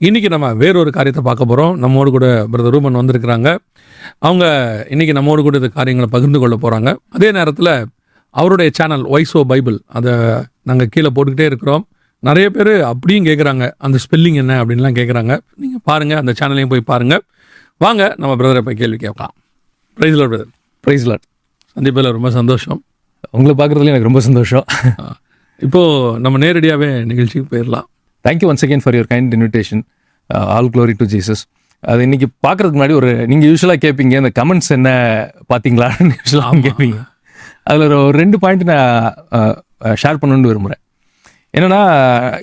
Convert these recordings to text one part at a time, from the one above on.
இன்றைக்கி நம்ம வேறொரு காரியத்தை பார்க்க போகிறோம். நம்மோடு கூட பிரதர் ரூபன் வந்திருக்கிறாங்க. அவங்க இன்றைக்கி நம்மோடு கூட இந்த காரியங்களை பகிர்ந்து கொள்ள போகிறாங்க. அதே நேரத்தில் அவருடைய சேனல் வைஸோ பைபிள் அதை நாங்கள் கீழே போட்டுக்கிட்டே இருக்கிறோம். நிறைய பேர் அப்படியும் கேட்குறாங்க, அந்த ஸ்பெல்லிங் என்ன அப்படின்லாம் கேட்குறாங்க. நீங்கள் பாருங்கள், அந்த சேனலையும் போய் பாருங்கள். வாங்க நம்ம பிரதரை போய் கேள்வி கேட்கலாம். Praise lord brother. Praise lord. சந்திப்பில் ரொம்ப சந்தோஷம். உங்களை பார்க்குறதுல எனக்கு ரொம்ப சந்தோஷம். இப்போது நம்ம நேரடியாகவே நிகழ்ச்சிக்கு போயிடலாம். Thank you once again for your kind invitation. All glory to Jesus. அது இன்றைக்கி பார்க்குறதுக்கு முன்னாடி நீங்கள் யூஸ்வலாக கேட்பீங்க, இந்த கமெண்ட்ஸ் என்ன பார்த்தீங்களான்னு யூஸ்வலாக கேட்பீங்க. அதில் ஒரு 2 பாயிண்ட் நான் ஷேர் பண்ணணுன்னு விரும்புகிறேன். என்னென்னா,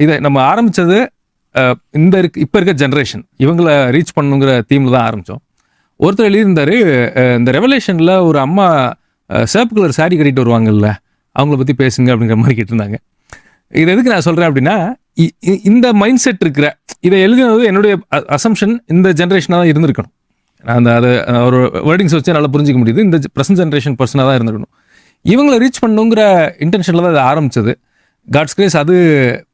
இதை நம்ம ஆரம்பித்தது இப்போ இருக்க ஜென்ரேஷன் இவங்களை ரீச் பண்ணுங்கிற தீமில் தான் ஆரம்பித்தோம். ஒருத்தர் எழுதியிருந்தார், இந்த ரெவலேஷனில் ஒரு அம்மா சேப்பு கலர் சாரி கட்டிட்டு வருவாங்கல்ல, அவங்கள பற்றி பேசுங்க அப்படிங்கிற மாதிரி கேட்டிருந்தாங்க. இது எதுக்கு நான் சொல்கிறேன் அப்படின்னா, இந்த மைண்ட் செட் இருக்கிற இதை எழுதினது என்னுடைய அசம்ஷன் இந்த ஜென்ரேஷனாக தான் இருந்திருக்கணும். அந்த அதை ஒரு வேர்டிங்ஸ் வச்சு நல்லா புரிஞ்சிக்க முடியுது. இந்த ப்ரெசன்ட் ஜென்ரேஷன் பர்சனாக தான் இருந்திருக்கணும். இவங்களை ரீச் பண்ணுங்கிற இன்டென்ஷனில் தான் அதை ஆரம்பித்தது. காட்ஸ் கிரேஸ் அது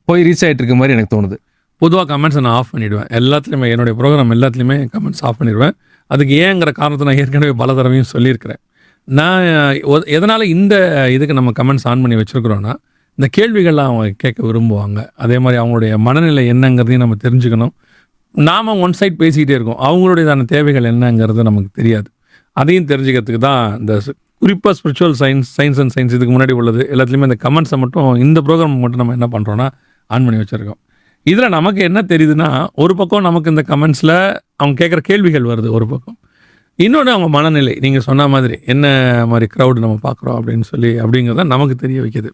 போய் ரீச் ஆகிட்டு இருக்க மாதிரி எனக்கு தோணுது. பொதுவாக கமெண்ட்ஸை நான் ஆஃப் பண்ணிவிடுவேன். எல்லாத்துலேயுமே என்னுடைய ப்ரோக்ராம் எல்லாத்துலேயுமே கமெண்ட்ஸ் ஆஃப் பண்ணிடுவேன். அதுக்கு ஏங்கிற காரணத்தை நான் ஏற்கனவே பல தடவையும் சொல்லியிருக்கிறேன். நான் எதனால் இந்த இதுக்கு நம்ம கமெண்ட்ஸ் ஆன் பண்ணி வச்சுருக்குறோன்னா, இந்த கேள்விகள்லாம் அவங்க கேட்க விரும்புவாங்க. அதே மாதிரி அவங்களுடைய மனநிலை என்னங்கிறதையும் நம்ம தெரிஞ்சுக்கணும். நாம் ஒன் சைட் பேசிக்கிட்டே இருக்கோம், அவங்களுடையதான தேவைகள் என்னங்கிறது நமக்கு தெரியாது. அதையும் தெரிஞ்சுக்கிறதுக்கு தான் இந்த குறிப்பாக ஸ்பிரிச்சுவல் சயின்ஸ் அண்ட் சயின்ஸ் இதுக்கு முன்னாடி உள்ளது எல்லாத்துலேயுமே இந்த கமெண்ட்ஸை மட்டும் இந்த ப்ரோக்ராம் மட்டும் நம்ம என்ன பண்ணுறோன்னா ஆன் பண்ணி வச்சுருக்கோம். இதில் நமக்கு என்ன தெரியுதுன்னா, ஒரு பக்கம் நமக்கு இந்த கமெண்ட்ஸில் அவங்க கேட்குற கேள்விகள் வருது ஒரு பக்கம், இன்னொன்று அவங்க மனநிலை நீங்கள் சொன்ன மாதிரி என்ன மாதிரி க்ரௌடு நம்ம பார்க்குறோம் அப்படின்னு சொல்லி அப்படிங்கிறத நமக்கு தெரிய வைக்கிது.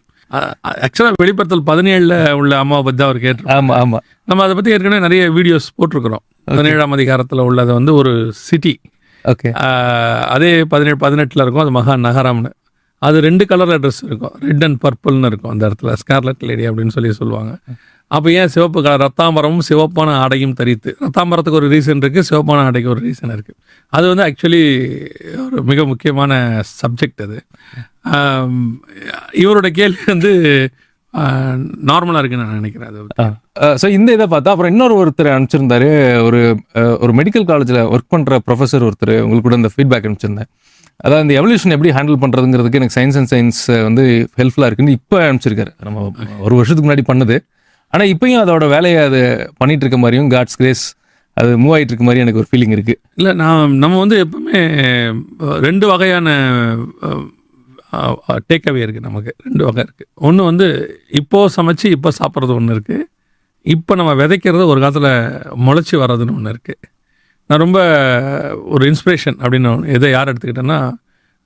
ஆக்சுவலாக வெளிப்படுத்தல் 17 உள்ள அம்மாவை பற்றி தான் அவர் கேட்டு. ஆமாம் ஆமாம், நம்ம அதை பற்றி ஏற்கனவே நிறைய வீடியோஸ் போட்டிருக்கிறோம். 17ஆம் அதிகாரத்தில் உள்ளதை வந்து ஒரு சிட்டி. ஓகே. அதே 17-18 இருக்கும், அது மகா நகரம்னு. அது 2 கலரில் ட்ரெஸ் இருக்கும், ரெட் அண்ட் பர்பிள்னு இருக்கும் அந்த இடத்துல, ஸ்கார்லட் லேடி அப்படின்னு சொல்லுவாங்க. அப்போ ஏன் சிவப்பு கலர், ரத்தாம்பரமும் சிவப்பான ஆடையும் தரித்து, ரத்தாம்பரத்துக்கு ஒரு ரீசன் இருக்குது, சிவப்பான ஆடைக்கு ஒரு ரீசன் இருக்குது. அது வந்து ஆக்சுவலி ஒரு மிக முக்கியமான சப்ஜெக்ட் அது. இவரோட கேள்வி வந்து நார்மலாக இருக்குன்னு நான் நினைக்கிறேன். அது ஸோ இந்த இதை பார்த்தா அப்புறம் ஒருத்தர் அனுப்பிச்சிருந்தாரு, ஒரு மெடிக்கல் காலேஜில் ஒர்க் பண்ணுற ப்ரொஃபஸர் ஒருத்தர் உங்களுக்கு கூட இந்த ஃபீட்பேக் அனுப்பிச்சிருந்தேன். அதாவது இந்த எவல்யூஷன் எப்படி ஹேண்டில் பண்ணுறதுங்கிறதுக்கு எனக்கு சயின்ஸ் அண்ட் சயின்ஸ் வந்து ஹெல்ப்ஃபுல்லாக இருக்குன்னு இப்போ அனுப்பிச்சிருக்காரு. நம்ம ஒரு வருஷத்துக்கு முன்னாடி பண்ணது, ஆனால் இப்போயும் அதோட வேலையை அது பண்ணிகிட்டு இருக்க மாதிரியும் காட்ஸ் கிரேஸ் அது மூவ் ஆகிட்டு இருக்க மாதிரி எனக்கு ஒரு ஃபீலிங் இருக்குது. இல்லை, நம்ம வந்து எப்பவுமே 2 வகையான டேக்அவே இருக்குது. நமக்கு 2 வகை இருக்குது. ஒன்று வந்து இப்போது சமைச்சு இப்போ சாப்பிட்றது ஒன்று இருக்குது, இப்போ நம்ம விதைக்கிறது ஒரு காலத்தில் முளைச்சி வர்றதுன்னு ஒன்று இருக்குது. நான் ரொம்ப ஒரு இன்ஸ்பிரேஷன் அப்படின்னு எதை யார் எடுத்துக்கிட்டேன்னா,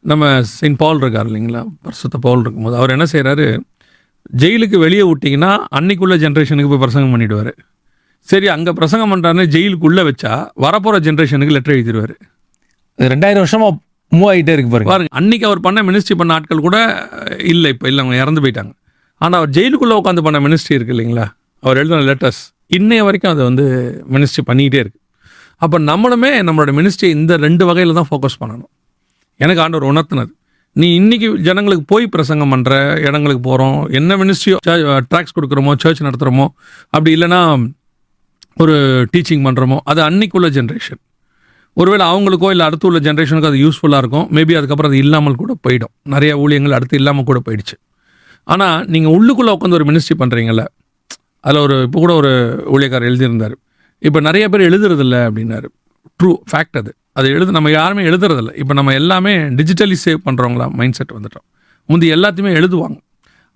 நம்ம செயின்ட் பால் இருக்கார் இல்லைங்களா, பரிசுத்த பவுல் இருக்கும்போது அவர் என்ன செய்கிறாரு, ஜெயிலுக்கு வெளியே விட்டிங்கன்னா அன்னைக்குள்ள ஜென்ரேஷனுக்கு போய் பிரசங்கம் பண்ணிவிடுவார். சரி, அங்கே பிரசங்கம் பண்ணுறாருன்னு ஜெயிலுக்குள்ளே வச்சா வரப்போகிற ஜென்ரேஷனுக்கு லெட்டர் எழுதிடுவார். 2000 வருஷமாக மூவ் ஆகிட்டே இருக்கு பாருங்க. அன்றைக்கி அவர் பண்ண மினிஸ்ட்ரி பண்ண ஆட்கள் கூட இல்லை, இப்போ இல்லை, அவங்க இறந்து போயிட்டாங்க. ஆனால் அவர் ஜெயிலுக்குள்ளே உட்காந்து பண்ண மினிஸ்ட்ரி இருக்குது இல்லைங்களா, அவர் எழுதின லெட்டர்ஸ் இன்னைய வரைக்கும் அது வந்து மினிஸ்ட்ரி பண்ணிக்கிட்டே இருக்குது. அப்போ நம்மளுமே நம்மளோட மினிஸ்ட்ரி இந்த 2 வகையில் தான் ஃபோக்கஸ் பண்ணணும். எனக்கு ஆண்டவர் உணர்த்தினது, நீ இன்றைக்கி ஜனங்களுக்கு போய் பிரசங்கம் பண்ணுற இடங்களுக்கு போகிறோம், என்ன மினிஸ்ட்ரியோ ட்ராக்ஸ் கொடுக்குறோமோ, சர்ச் நடத்துகிறோமோ, அப்படி இல்லைன்னா ஒரு டீச்சிங் பண்ணுறோமோ, அது அன்னைக்குள்ள ஜென்ரேஷன். ஒருவேளை அவங்களுக்கோ இல்லை அடுத்து உள்ள ஜென்ரேஷனுக்கு அது யூஸ்ஃபுல்லாக இருக்கும். மேபி அதுக்கப்புறம் அது இல்லாமல் கூட போயிடும். நிறைய ஊழியங்கள் அடுத்து இல்லாமல் கூட போயிடுச்சு. ஆனால் நீங்கள் உள்ளுக்குள்ளே உட்காந்து ஒரு மினிஸ்ட்ரி பண்ணுறீங்கள, அதில் இப்போ கூட ஒரு ஊழியக்காரர் எழுதியிருந்தார், இப்போ நிறைய பேர் எழுதுறதில்ல அப்படின்னாரு. ட்ரூ ஃபேக்ட் அது நம்ம யாருமே எழுதுறதில்ல. இப்போ நம்ம எல்லாமே டிஜிட்டலி சேவ் பண்ணுறவங்களா மைண்ட் செட் வந்துட்டோம். முந்தி எல்லாத்தையுமே எழுதுவாங்க.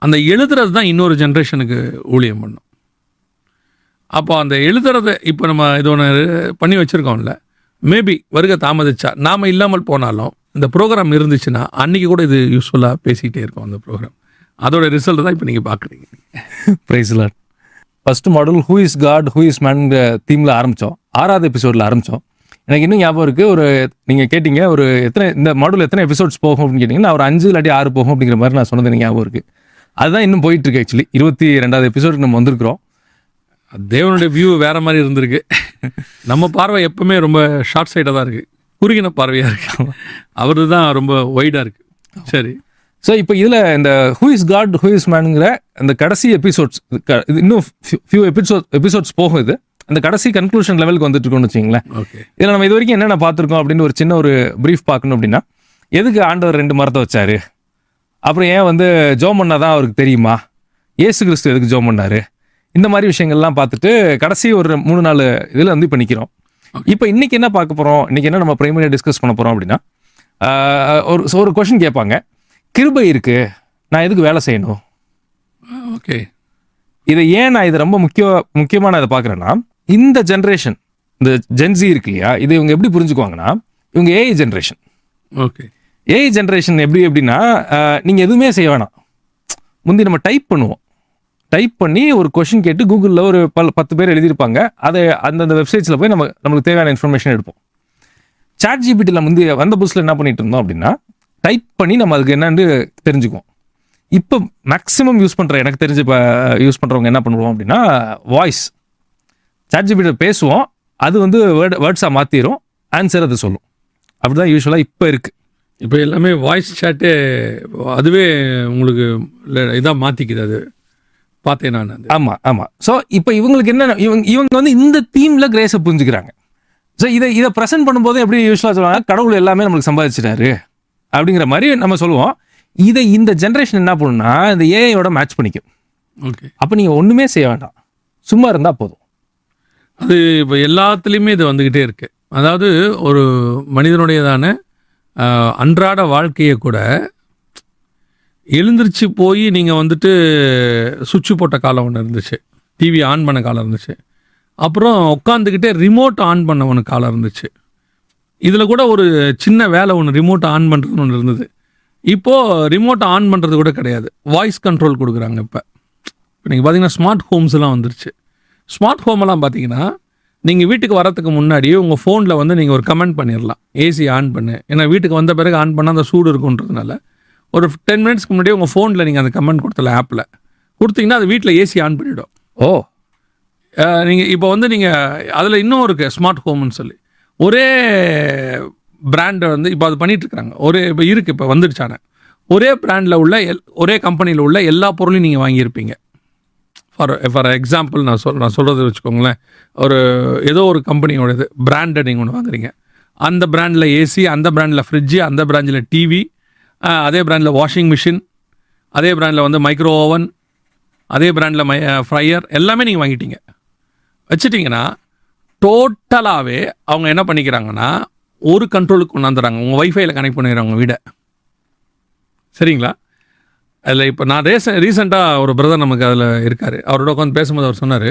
அந்த எழுதுறது தான் இன்னொரு ஜென்ரேஷனுக்கு ஊழியம் பண்ணும். அப்போ அந்த எழுதுறதை இப்போ நம்ம இது ஒன்று பண்ணி வச்சுருக்கோம்ல, மேபி வருகை தாமதிச்சா நாம் இல்லாமல் போனாலும் இந்த ப்ரோக்ராம் இருந்துச்சுன்னா அன்றைக்கி கூட இது யூஸ்ஃபுல்லாக பேசிக்கிட்டே இருக்கோம். அந்த ப்ரோக்ராம் அதோட ரிசல்ட் தான் இப்போ நீங்கள் பார்க்குறீங்க. Praise Lord. First model who is God who is மேன்ங்கிற தீமில் ஆரம்பித்தோம். 6வது எபிசோடில் ஆரம்பித்தோம். எனக்கு இன்னும் ஞாபகம் இருக்குது, நீங்கள் கேட்டிங்க இந்த மாடல் எத்தனை எபிசோட்ஸ் போகும் அப்படின்னு கேட்டிங்கன்னா, ஒரு 5 இல்லாட்டி 6 போகும் அப்படிங்கிற மாதிரி நான் சொன்னது எனக்கு ஞாபகம் இருக்குது. அதுதான் இன்னும் போயிட்டுருக்கு. ஆக்சுவலி 22வது எபிசோடுக்கு நம்ம வந்திருக்கிறோம். தேவனுடைய வியூ வேறு மாதிரி இருந்திருக்கு. நம்ம பார்வை எப்பவுமே ரொம்ப ஷார்ட் சைடாக தான் இருக்குது, குறுகின பார்வையாக இருக்குது. அவரு தான் ரொம்ப ஒய்டாக இருக்குது. சரி, ஸோ இப்போ இதில் இந்த who is God who is மேனுங்கிற அந்த கடைசி எபிசோட்ஸ், இது இன்னும் ஃபியூ எபிசோட்ஸ் போகும். இது அந்த கடைசி கன்க்ளூஷன் லெவலுக்கு வந்துட்டு இருக்கோம்னு வச்சுங்களேன். ஓகே. இதில் நம்ம இது வரைக்கும் என்னென்ன பார்த்துருக்கோம் அப்படின்னு ஒரு சின்ன ஒரு ப்ரீஃப் பார்க்கணும் அப்படின்னா, எதுக்கு ஆண்டவர் 2 மரத்தை வச்சாரு, அப்புறம் ஏன் வந்து ஜோம் பண்ணாதான் அவருக்கு தெரியுமா, இயேசு கிறிஸ்து எதுக்கு ஜோம் பண்ணாரு, இந்த மாதிரி விஷயங்கள்லாம் பார்த்துட்டு கடைசி ஒரு 3-4 இதில் வந்து இப்போ நிற்கிறோம். இப்போ இன்னைக்கு என்ன பார்க்க போகிறோம், இன்னைக்கு என்ன நம்ம பிரைமரியாக டிஸ்கஸ் பண்ண போகிறோம் அப்படின்னா, ஒரு கொஷின் கேட்பாங்க, கிருபை இருக்கு, நான் எதுக்கு வேலை செய்யணும்? ஓகே. இதை ஏன் நான் இது ரொம்ப முக்கியமான இதை பார்க்குறேன்னா, இந்த ஜென்ரேஷன், இந்த ஜென்சி இருக்கு இல்லையா, இது இவங்க எப்படி புரிஞ்சுக்குவாங்கன்னா, இவங்க AI generation. Okay. AI generation எப்படின்னா, நீங்கள் எதுவுமே செய்ய வேணாம். முந்தி நம்ம டைப் பண்ணுவோம், டைப் பண்ணி ஒரு கொஷின் கேட்டு கூகுளில் ஒரு 10 பேர் எழுதியிருப்பாங்க, அதை அந்தந்த வெப்சைட்ஸில் போய் நம்மளுக்கு தேவையான இன்ஃபர்மேஷன் எடுப்போம். சாட் ஜிபிடியில் முந்தி வந்த புதுசில் என்ன பண்ணிட்டு இருந்தோம் அப்படின்னா, டைப் பண்ணி நம்ம அதுக்கு என்னன்னு தெரிஞ்சுக்குவோம். இப்போ மேக்ஸிமம் எனக்கு தெரிஞ்சு இப்போ யூஸ் பண்ணுறவங்க என்ன பண்ணுவோம் அப்படின்னா, வாய்ஸ் சாட் ஜிபிடி பேசுவோம், அது வந்து வேர்ட்ஸாக மாற்றிடும், ஆன்சர் அது சொல்லும். அப்படி தான் யூஸ்வலாக இப்போ இருக்குது. இப்போ எல்லாமே வாய்ஸ் சேட்டு அதுவே உங்களுக்கு இதாக மாற்றிக்குது. அது பார்த்தேன் நான். அது ஆமாம். ஸோ இப்போ இவங்களுக்கு என்ன, இவங்க வந்து இந்த தீமில் கிரேஸை புரிஞ்சுக்கிறாங்க. ஸோ இதை ப்ரெசென்ட் பண்ணும்போது எப்படி யூஸ்வலாக சொல்லுவாங்க, கடவுள் எல்லாமே நம்மளுக்கு சம்பாதிச்சிட்டாரு அப்படிங்கிற மாதிரி நம்ம சொல்லுவோம். இதை இந்த ஜென்ரேஷன் என்ன பண்ணுன்னா, இந்த ஏஐயோட மேட்ச் பண்ணிக்கும். ஓகே. அப்போ நீங்கள் ஒன்றுமே செய்ய வேண்டாம், சும்மா இருந்தால் போதும். அது இப்போ எல்லாத்துலேயுமே இது வந்துக்கிட்டே இருக்கு. அதாவது ஒரு மனிதனுடையதான அன்றாட வாழ்க்கையை கூட எழுந்திரிச்சு போய் நீங்கள் வந்துட்டு சுவிட்சு போட்ட காலம் ஒன்று இருந்துச்சு, டிவி ஆன் பண்ண காலம் இருந்துச்சு, அப்புறம் உட்காந்துக்கிட்டே ரிமோட் ஆன் பண்ண ஒன்று காலம் இருந்துச்சு. இதில் கூட ஒரு சின்ன வேலை ஒன்று, ரிமோட் ஆன் பண்ணுறதுன்னு ஒன்று இருந்தது. இப்போது ரிமோட் ஆன் பண்ணுறது கூட கிடையாது, வாய்ஸ் கண்ட்ரோல் கொடுக்குறாங்க. இப்போ நீங்கள் பார்த்தீங்கன்னா ஸ்மார்ட் ஹோம்ஸ்லாம் வந்துருச்சு. ஸ்மார்ட் ஹோமெல்லாம் பார்த்தீங்கன்னா நீங்கள் வீட்டுக்கு வரத்துக்கு முன்னாடியே உங்கள் ஃபோனில் வந்து நீங்கள் ஒரு கமெண்ட் பண்ணிடலாம், ஏசி ஆன் பண்ணு. ஏன்னா வீட்டுக்கு வந்த பிறகு ஆன் பண்ணால் அந்த சூடு இருக்குன்றதுனால ஒரு 10 மினிட்ஸ்க்கு முன்னாடியே உங்கள் ஃபோனில் நீங்கள் அந்த கமெண்ட் கொடுத்தல, ஆப்பில் கொடுத்தீங்கன்னா அது வீட்டில் ஏசி ஆன் பண்ணிவிடும். ஓ, நீங்கள் இப்போ வந்து நீங்கள் அதில் இன்னும் இருக்குது ஸ்மார்ட் ஹோம்னு சொல்லி, ஒரே பிராண்டை வந்து இப்போ அது பண்ணிகிட்ருக்குறாங்க. இப்போ இருக்குது, இப்போ வந்துடுச்சான ஒரே பிராண்டில் உள்ள ஒரே கம்பெனியில் உள்ள எல்லா பொருளையும் நீங்கள் வாங்கியிருப்பீங்க. ஃபார் எக்ஸாம்பிள் நான் சொல்கிறது வச்சுக்கோங்களேன், ஏதோ ஒரு கம்பெனியோட பிராண்டட் நீங்கள் ஒன்று வாங்குறீங்க, அந்த பிராண்டில் ஏசி, அந்த பிராண்டில் ஃப்ரிட்ஜு, அந்த பிராண்டில் டிவி, அதே பிராண்டில் வாஷிங் மிஷின், அதே பிராண்டில் வந்து மைக்ரோ ஓவன், அதே பிராண்டில் ஃப்ரையர், எல்லாமே நீங்கள் வாங்கிட்டீங்க. வச்சுட்டிங்கன்னா டோட்டலாகவே அவங்க என்ன பண்ணிக்கிறாங்கன்னா ஒரு கண்ட்ரோலுக்கு கொண்டாந்துறாங்க. உங்கள் வைஃபைல கனெக்ட் பண்ணிடுறாங்க வீடை. சரிங்களா? அதில் இப்போ நான் ரீசெண்டாக ஒரு பிரதர் நமக்கு அதில் இருக்கார், அவரோட உட்காந்து பேசும்போது அவர் சொன்னார்,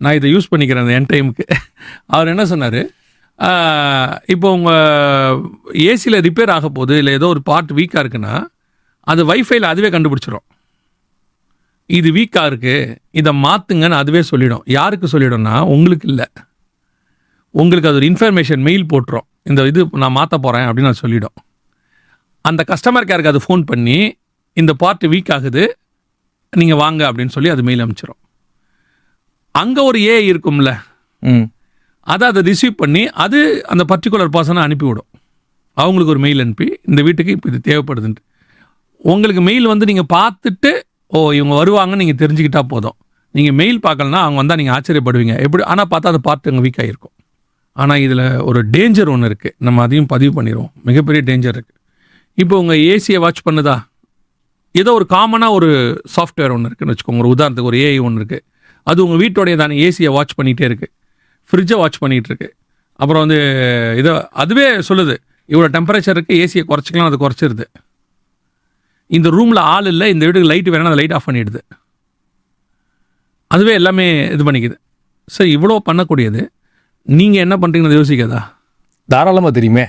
நான் இதை யூஸ் பண்ணிக்கிறேன் அந்த என் டைமுக்கு. அவர் என்ன சொன்னார், இப்போ உங்கள் ஏசியில் ரிப்பேர் ஆக போகுது, இல்லை ஏதோ ஒரு பார்ட் வீக்காக இருக்குன்னா அது வைஃபைல அதுவே கண்டுபிடிச்சிடும், இது வீக்காக இருக்குது, இதை மாற்றுங்கன்னு அதுவே சொல்லிடும். யாருக்கு சொல்லிடும்னா உங்களுக்கு இல்லை, உங்களுக்கு அது ஒரு இன்ஃபர்மேஷன் மெயில் போட்டுரும், இந்த இது நான் மாற்ற போகிறேன் அப்படின்னு அது சொல்லிடும். அந்த கஸ்டமர் கேருக்கு அது ஃபோன் பண்ணி, இந்த பார்ட் வீக் ஆகுது, நீங்கள் வாங்க அப்படின்னு சொல்லி அது மெயில் அனுப்பிச்சிடும். அங்கே ஒரு ஏஐ இருக்கும்ல, அதை ரிசீவ் பண்ணி அது அந்த பர்டிகுலர் பர்சனை அனுப்பிவிடும். அவங்களுக்கு ஒரு மெயில் அனுப்பி, இந்த வீட்டுக்கு இப்போ இது தேவைப்படுதுன்ட்டு. உங்களுக்கு மெயில் வந்து நீங்கள் பார்த்துட்டு இவங்க வருவாங்கன்னு நீங்கள் தெரிஞ்சுக்கிட்டா போதும். நீங்கள் மெயில் பார்க்கலன்னா அவங்க வந்தால் நீங்கள் ஆச்சரியப்படுவீங்க எப்படி. ஆனால் பார்த்தா அந்த பார்ட் அங்கே வீக் ஆகிருக்கும். ஆனால் இதில் ஒரு டேஞ்சர் ஒன்று இருக்குது, நம்ம அதையும் பதிவு பண்ணிடுவோம். மிகப்பெரிய டேஞ்சர் இருக்குது. இப்போ உங்கள் ஏசியை வாட்ச் பண்ணுதா, ஏதோ ஒரு காமனாக ஒரு சாஃப்ட்வேர் ஒன்று இருக்குன்னு வச்சுக்கோங்க. ஒரு உதாரணத்துக்கு ஒரு ஏஐ ஒன்று இருக்குது, அது உங்கள் வீட்டோடைய தானே ஏசியை வாட்ச் பண்ணிகிட்டே இருக்குது, ஃப்ரிட்ஜை வாட்ச் பண்ணிகிட்டு இருக்கு. அப்புறம் வந்து அதுவே சொல்லுது, இவ்வளோ டெம்பரேச்சர் இருக்குது, ஏசியை குறைச்சிக்கலாம், அது குறைச்சிருது. இந்த ரூமில் ஆள் இல்லை, இந்த வீட்டுக்கு லைட்டு வேணால் அந்த லைட் ஆஃப் பண்ணிடுது. அதுவே எல்லாமே இது பண்ணிக்குது. சார் இவ்வளோ பண்ணக்கூடியது நீங்கள் என்ன பண்ணுறீங்கன்னு யோசிக்காதா? தாராளமாக தெரியுமே.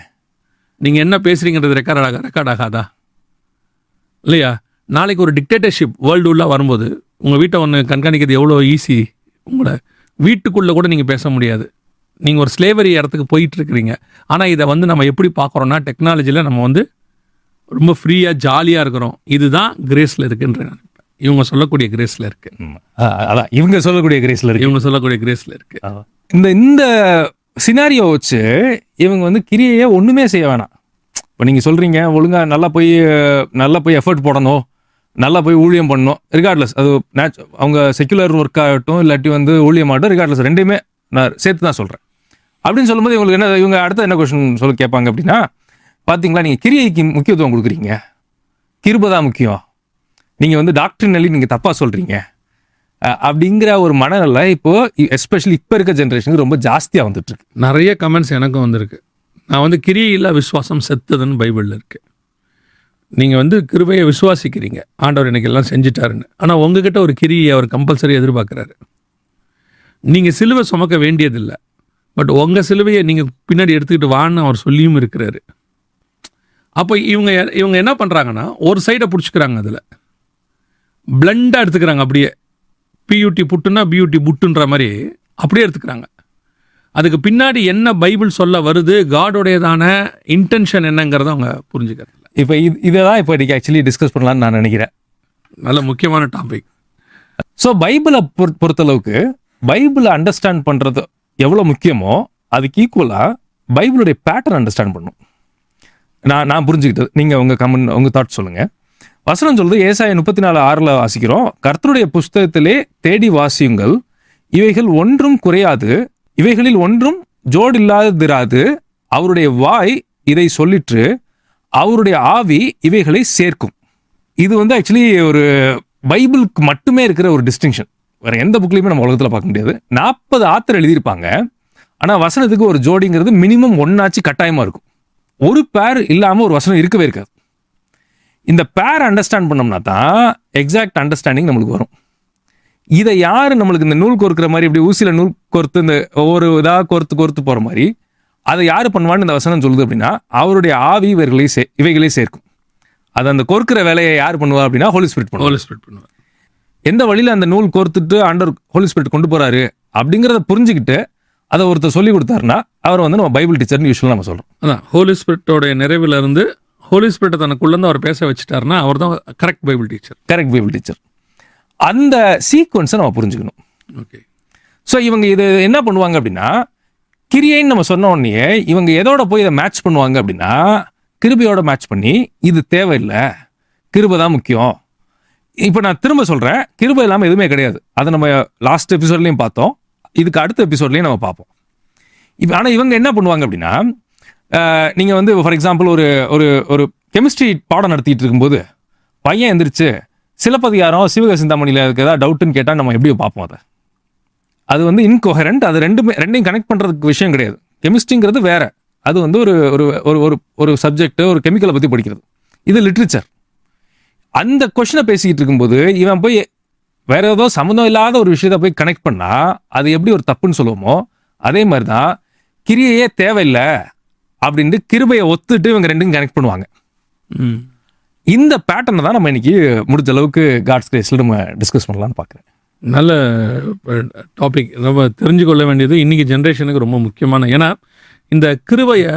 நீங்கள் என்ன பேசுகிறீங்கிறது ரெக்கார்ட் ஆகாதா இல்லையா? நாளைக்கு ஒரு டிக்டேட்டர்ஷிப் வேர்ல்டு உள்ளே வரும்போது உங்கள் வீட்டை ஒன்று கண்காணிக்கிறது எவ்வளோ ஈஸி. உங்களோட வீட்டுக்குள்ளே கூட நீங்கள் பேச முடியாது. நீங்கள் ஒரு ஸ்லேவரி இடத்துக்கு போயிட்டுருக்கிறீங்க. ஆனால் இதை வந்து நம்ம எப்படி பார்க்குறோன்னா, டெக்னாலஜியில் நம்ம வந்து ரொம்ப ஃப்ரீயாக ஜாலியாக இருக்கிறோம். இதுதான் கிரேஸில் இருக்குன்ற இவங்க சொல்லக்கூடிய கிரேஸில் இருக்குது. அதான் இவங்க சொல்லக்கூடிய கிரேஸில் இருக்குது. இந்த சினாரியோ வச்சு இவங்க வந்து கிரியையை ஒன்றுமே செய்ய வேணாம். இப்போ நீங்கள் சொல்கிறீங்க, ஒழுங்காக நல்லா போய் எஃபர்ட் போடணும், நல்லா போய் ஊழியம் பண்ணணும், ரிகார்ட்லெஸ் அது அவங்க செக்குலர் ஒர்க் ஆகட்டும் இல்லாட்டி வந்து ஊழியம் ஆகட்டும், ரிகார்ட்லெஸ் ரெண்டுமே நான் சேர்த்து தான் சொல்கிறேன். அப்படின்னு சொல்லும்போது இவங்களுக்கு என்ன, இவங்க அடுத்த என்ன கொஸ்டின் சொல்லி கேட்பாங்க அப்படின்னா, பார்த்தீங்களா நீங்கள் கிரியைக்கு முக்கியத்துவம் கொடுக்குறீங்க, கிருபை தான் முக்கியம், நீங்கள் வந்து டாக்டரினலி நீங்கள் தப்பாக சொல்கிறீங்க அப்படிங்கிற ஒரு மனநிலை இப்போது எஸ்பெஷலி இப்போ இருக்க ஜென்ரேஷனுக்கு ரொம்ப ஜாஸ்தியாக வந்துட்டுருக்கு. நிறைய கமெண்ட்ஸ் எனக்கும் வந்திருக்கு. நான் வந்து கிரியையில்லா விசுவாசம் செத்துதுன்னு பைபிளில் இருக்கு. நீங்கள் வந்து கிருபையை விசுவாசிக்கிறீங்க, ஆண்டவர் எனக்கு எல்லாம் செஞ்சிட்டாருன்னு. ஆனால் உங்ககிட்ட ஒரு கிரியை அவர் கம்பல்சரி எதிர்பார்க்குறாரு. நீங்கள் சிலுவை சுமக்க வேண்டியதில்லை, பட் உங்கள் சிலுவையை நீங்கள் பின்னாடி எடுத்துக்கிட்டு வான்னு அவர் சொல்லியும் இருக்கிறாரு. அப்போ இவங்க என்ன பண்ணுறாங்கன்னா, ஒரு சைடை பிடிச்சிக்கிறாங்க, அதில் பிளண்டாக எடுத்துக்கிறாங்க. அப்படியே பியூட்டி புட்டுன்னா பியூட்டி புட்டுன்ற மாதிரி அப்படியே எடுத்துக்கிறாங்க. அதுக்கு பின்னாடி என்ன பைபிள் சொல்ல வருது, காடோடையதான இன்டென்ஷன் என்னங்கிறத அவங்க புரிஞ்சுக்கிறது. இப்போ இதை தான் இப்போ இன்றைக்கி ஆக்சுவலி டிஸ்கஸ் பண்ணலான்னு நான் நினைக்கிறேன். நல்ல முக்கியமான டாபிக். ஸோ பைபிளை பொறுத்தளவுக்கு பைபிளை அண்டர்ஸ்டாண்ட் பண்ணுறது எவ்வளோ முக்கியமோ அதுக்கு ஈக்குவலாக பைபிளுடைய பேட்டர்ன் அண்டர்ஸ்டாண்ட் பண்ணணும். நான் புரிஞ்சுக்கிட்டது. நீங்கள் உங்கள் தாட் சொல்லுங்கள். வசனம் சொல்லுது, ஏசாயா 34:6 வாசிக்கிறோம், கர்த்தருடைய புஸ்தகத்திலே தேடி வாசியுங்கள், இவைகள் ஒன்றும் குறையாது, இவைகளில் ஒன்றும் ஜோடு இல்லாதிராது, அவருடைய வாய் இதை சொல்லிற்று, அவருடைய ஆவி இவைகளை சேர்க்கும். இது வந்து ஆக்சுவலி ஒரு பைபிளுக்கு மட்டுமே இருக்கிற ஒரு டிஸ்டிங்ஷன். வேற எந்த புக்லையுமே நம்ம உலகத்தில் பார்க்க முடியாது. 40 ஆத்தர் எழுதியிருப்பாங்க, ஆனால் வசனத்துக்கு ஒரு ஜோடிங்கிறது மினிமம் ஒன்னாச்சு கட்டாயமாக இருக்கும். ஒரு பேர் இல்லாமல் ஒரு வசனம் இருக்கவே இருக்காது. இந்த பேர் அண்டர்ஸ்டாண்ட் பண்ணோம்னா தான் எக்ஸாக்ட் அண்டர்ஸ்டாண்டிங் நம்மளுக்கு வரும். இதை யார் நம்மளுக்கு இந்த நூல் கோர்க்கிற மாதிரி இப்படி ஊசியில் நூல் கோர்த்து இந்த ஒவ்வொரு இதாக கோர்த்து போகிற மாதிரி அதை யார் பண்ணுவான்னு இந்த வசனம் சொல்லுது அப்படின்னா, அவருடைய ஆவி இவைகளை சேர்க்கும். அது அந்த கோர்க்கிற வேலையை யார் பண்ணுவா அப்படின்னா ஹோலி ஸ்பிரிட் பண்ணுவார். எந்த வழியில் அந்த நூல் கோர்த்துட்டு ஆண்டவர் ஹோலி ஸ்பிரிட் கொண்டு போகிறாரு அப்படிங்கிறத புரிஞ்சுக்கிட்டு அதை ஒருத்தர் சொல்லி கொடுத்தாருன்னா அவர் வந்து நம்ம பைபிள் டீச்சர்னு யூஸ்வலாக நம்ம சொல்கிறோம். அதான் ஹோலி ஸ்பிரிட்டோடைய நிறைவில் இருந்து ஹோலி ஸ்பிரிட்டை தனக்குள்ளேருந்து அவர் பேச வச்சுட்டாருன்னா அவர் தான் கரெக்ட் பைபிள் டீச்சர். அந்த சீக்வன்ஸை நம்ம புரிஞ்சுக்கணும். ஓகே. ஸோ இவங்க இது என்ன பண்ணுவாங்க அப்படின்னா, கிரியைன்னு நம்ம சொன்ன உடனே இவங்க எதோட போய் இதை மேட்ச் பண்ணுவாங்க அப்படின்னா, கிருபையோட மேட்ச் பண்ணி இது தேவையில்லை, கிருபை தான் முக்கியம். இப்போ நான் திரும்ப சொல்கிறேன், கிருபை இல்லாமல் எதுவுமே கிடையாது. அதை நம்ம லாஸ்ட் எபிசோட்லையும் பார்த்தோம், இதுக்கு அடுத்த எபிசோட்லையும் நம்ம பார்ப்போம். இப்போ ஆனால் இவங்க என்ன பண்ணுவாங்க அப்படின்னா, நீங்கள் வந்து ஃபார் எக்ஸாம்பிள் ஒரு ஒரு கெமிஸ்ட்ரி பாடம் நடத்திட்டு இருக்கும்போது பையன் எந்திரிச்சு சிலப்பதிகாரம் சிவக சிந்தாமணியில் இருக்க ஏதாவது டவுட்டுன்னு கேட்டால் நம்ம எப்படியோ பார்ப்போம். அது வந்து இன்கோஹரண்ட். அது ரெண்டையும் கனெக்ட் பண்ணுறதுக்கு விஷயம் கிடையாது. கெமிஸ்ட்ரிங்கிறது வேற, அது வந்து ஒரு ஒரு ஒரு சப்ஜெக்ட், ஒரு கெமிக்கலை பற்றி படிக்கிறது. இது லிட்ரேச்சர். அந்த கொஷனை பேசிக்கிட்டு இருக்கும்போது இவன் போய் வேற ஏதோ சம்மந்தம் இல்லாத ஒரு விஷயத்தை போய் கனெக்ட் பண்ணால் அது எப்படி ஒரு தப்புன்னு சொல்லுவோமோ, அதே மாதிரி தான் கிரியையே தேவையில்லை அப்படின்ட்டு கிருபையை ஒத்துட்டு இவங்க ரெண்டும் கனெக்ட் பண்ணுவாங்க. இந்த பேட்டர்னை தான் நம்ம இன்னைக்கு முடிஞ்ச அளவுக்கு காட்ஸ் கிரேஸில் நம்ம டிஸ்கஸ் பண்ணலாம்னு பார்க்குறேன். நல்ல டாபிக். நம்ம தெரிஞ்சுக்கொள்ள வேண்டியது இன்றைக்கி ஜென்ரேஷனுக்கு ரொம்ப முக்கியமான. ஏன்னா இந்த கிருபையை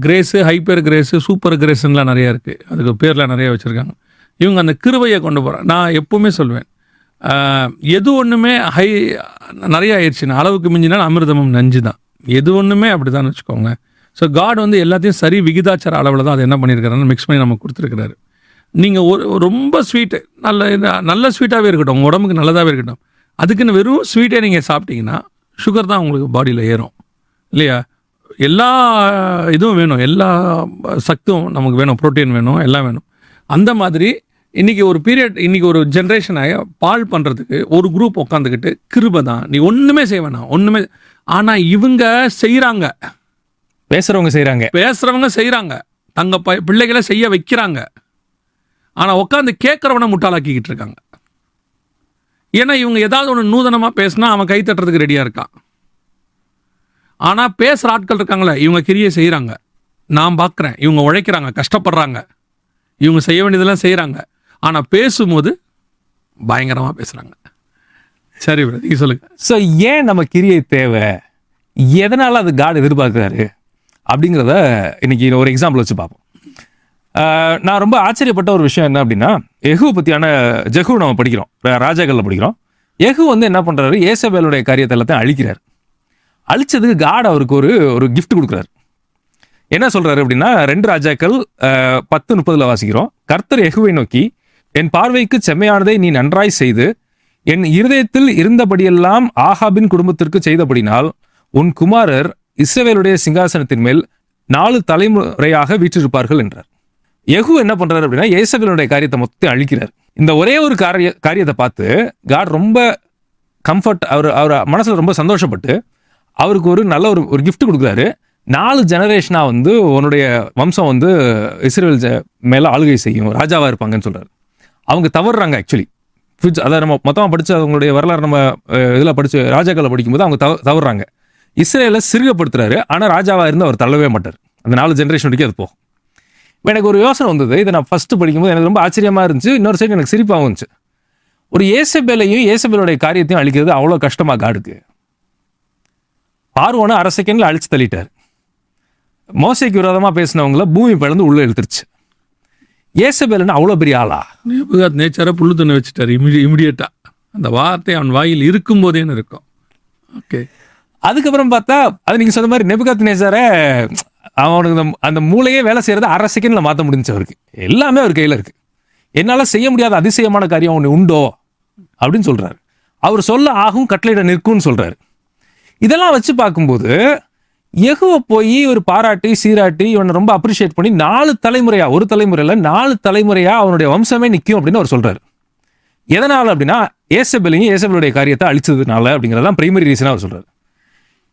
கிரேஸு, ஹைப்பர் கிரேஸு, சூப்பர் கிரேஸுன்னெலாம் நிறையா இருக்குது, அதுக்கு பேர்லாம் நிறையா வச்சுருக்காங்க. இவங்க அந்த கிருபையை கொண்டு போகிறாங்க. நான் எப்போவுமே சொல்வேன், எது ஒன்றுமே நிறைய ஆயிடுச்சுன்னா அளவுக்கு மிஞ்சினா அமிர்தமும் நஞ்சு தான். எது ஒன்றுமே அப்படி தான் வச்சுக்கோங்க. ஸோ காட் வந்து எல்லாத்தையும் சரி விகிதாச்சார அளவில் தான் அதை என்ன பண்ணியிருக்காருன்னு மிக்ஸ் பண்ணி நமக்கு கொடுத்துருக்கிறாரு. நீங்கள் ரொம்ப ஸ்வீட்டு நல்ல ஸ்வீட்டாகவே இருக்கட்டும், உங்கள் உடம்புக்கு நல்லதாகவே இருக்கட்டும், அதுக்குன்னு வெறும் ஸ்வீட்டே நீங்கள் சாப்பிட்டீங்கன்னா சுகர் தான் உங்களுக்கு பாடியில் ஏறும் இல்லையா? எல்லா இதுவும் வேணும், எல்லா சத்தும் நமக்கு வேணும், புரோட்டீன் வேணும், எல்லாம் வேணும். அந்த மாதிரி இன்றைக்கி ஒரு பீரியட், இன்றைக்கி ஒரு ஜென்ரேஷனாக பால் பண்ணுறதுக்கு ஒரு குரூப் உட்காந்துக்கிட்டு கிருபை தான், நீ ஒன்றுமே செய்ய வேணாம், ஒன்றுமே. ஆனால் இவங்க செய்கிறாங்க, பேசுகிறவங்க செய்கிறாங்க, தங்க பிள்ளைகளை செய்ய வைக்கிறாங்க. ஆனால் உட்காந்து கேட்குறவனை முட்டாளாக்கிக்கிட்டு இருக்காங்க. ஏன்னா இவங்க ஏதாவது ஒன்று நூதனமாக பேசினா அவன் கை தட்டுறதுக்கு ரெடியாக இருக்கான். ஆனால் பேசுகிற ஆட்கள் இருக்காங்களே, இவங்க கிரியை செய்கிறாங்க, நான் பார்க்குறேன், இவங்க உழைக்கிறாங்க, கஷ்டப்படுறாங்க, இவங்க செய்ய வேண்டியதெல்லாம் செய்கிறாங்க. ஆனால் பேசும்போது பயங்கரமாக பேசுகிறாங்க. சரி நீங்கள் சொல்லுங்கள். ஸோ ஏன் நம்ம கிரியை தேவை, எதனால் அது காட் எதிர்பார்க்குறாரு அப்படிங்கிறத இன்னைக்கு ஒரு எக்ஸாம்பிள் வச்சு பார்ப்போம். நான் ரொம்ப ஆச்சரியப்பட்ட ஒரு விஷயம் என்ன அப்படின்னா, எகு பற்றியான ஜெகு நம்ம படிக்கிறோம், ராஜாக்களில் படிக்கிறோம். எகு வந்து என்ன பண்ணுறாரு, ஏசபேலுடைய காரியத்தை எல்லாத்தையும் அழிக்கிறார். அழிச்சதுக்கு காட் அவருக்கு ஒரு கிஃப்ட் கொடுக்குறாரு. என்ன சொல்கிறாரு அப்படின்னா, 2 ராஜாக்கள் 10:30 வாசிக்கிறோம். கர்த்தர் எகுவை நோக்கி, என் பார்வைக்கு செம்மையானதை நீ நன்றாய் செய்து என் இருதயத்தில் இருந்தபடியெல்லாம் ஆகாபின் குடும்பத்திற்கு செய்தபடினால் உன் குமாரர் இஸ்ரவேலுடைய சிங்காசனத்தின் மேல் 4 தலைமுறையாக வீற்றிருப்பார்கள் என்றார். யெகூ என்ன பண்றாரு அப்படின்னா ஏசபேலுடைய காரியத்தை மொத்தம் அழிக்கிறார். இந்த ஒரே ஒரு காரியத்தை பார்த்து காட் ரொம்ப கம்ஃபர்ட், அவர் மனசுல ரொம்ப சந்தோஷப்பட்டு அவருக்கு ஒரு நல்ல ஒரு கிஃப்ட் கொடுக்குறாரு. 4 ஜெனரேஷனா வந்து உன்னுடைய வம்சம் வந்து இஸ்ரேல் மேல ஆளுகை செய்யும், ராஜாவா இருப்பாங்கன்னு சொல்றாரு. அவங்க தவறுறாங்க ஆக்சுவலி. அதை நம்ம மொத்தமாக படிச்சு அவங்களுடைய வரலாறு நம்ம இதில் படிச்சு ராஜாக்களை படிக்கும்போது அவங்க தவறுறாங்க. இஸ்ரேலை சிறுகப்படுத்துறாரு, ஆனால் ராஜாவா இருந்து அவர் தள்ளவே மாட்டார். அந்த 4 ஜெனரேஷன் வரைக்கும் அது போகும். எனக்கு ஒரு யோசனை வந்தது, இதை நான் ஃபர்ஸ்ட் படிக்கும்போது எனக்கு ரொம்ப ஆச்சரியமா இருந்துச்சு. இன்னொரு சைடு எனக்கு சிரிப்பாகவும் இருந்துச்சு. ஒரு ஏசபேலையும் ஏசபேலுடைய காரியத்தையும் அழிக்கிறது அவ்வளோ கஷ்டமா காடுக்கு? பார்வோனை 1/2 செகண்ட்ல அழிச்சு தள்ளிட்டார். மோசேக்கு விரோதமா பேசினவங்கள பூமி பிளந்து உள்ள இழுத்துருச்சு. ஏசபேல்னு அவ்வளோ பெரிய ஆளா? நேச்சரை புல்லு துணி வச்சுட்டாரு இமிடியேட்டா. அந்த வார்த்தை அவன் வாயில் இருக்கும் போதேன்னு இருக்கும். ஓகே, அதுக்கப்புறம் பார்த்தா அது நீங்க சொன்ன மாதிரி நெபுகாத் நேச்சார அவனுக்கு அந்த மூளையே வேலை செய்யறத 1/2 செகண்ட்ல மாற்ற முடிஞ்சு. அவருக்கு எல்லாமே அவர் கையில இருக்கு. என்னால செய்ய முடியாத அதிசயமான காரியம் ஒன்று உண்டோ அப்படின்னு சொல்றாரு. அவர் சொல்ல ஆகும், கட்டளையிட நிற்கும்னு சொல்றாரு. இதெல்லாம் வச்சு பார்க்கும்போது யெகோவா போய் ஒரு பாராட்டி சீராட்டி இவனை ரொம்ப அப்ரிஷியேட் பண்ணி 4 தலைமுறையா, ஒரு தலைமுறையில 4 தலைமுறையா அவனுடைய வம்சமே நிற்கும் அப்படின்னு அவர் சொல்றாரு. எதனால அப்படின்னா ஏசபேலையும் ஏசபேலுடைய காரியத்தை அழிச்சதுனால அப்படிங்கிறதான் பிரைமரி ரீசனா அவர் சொல்றாரு.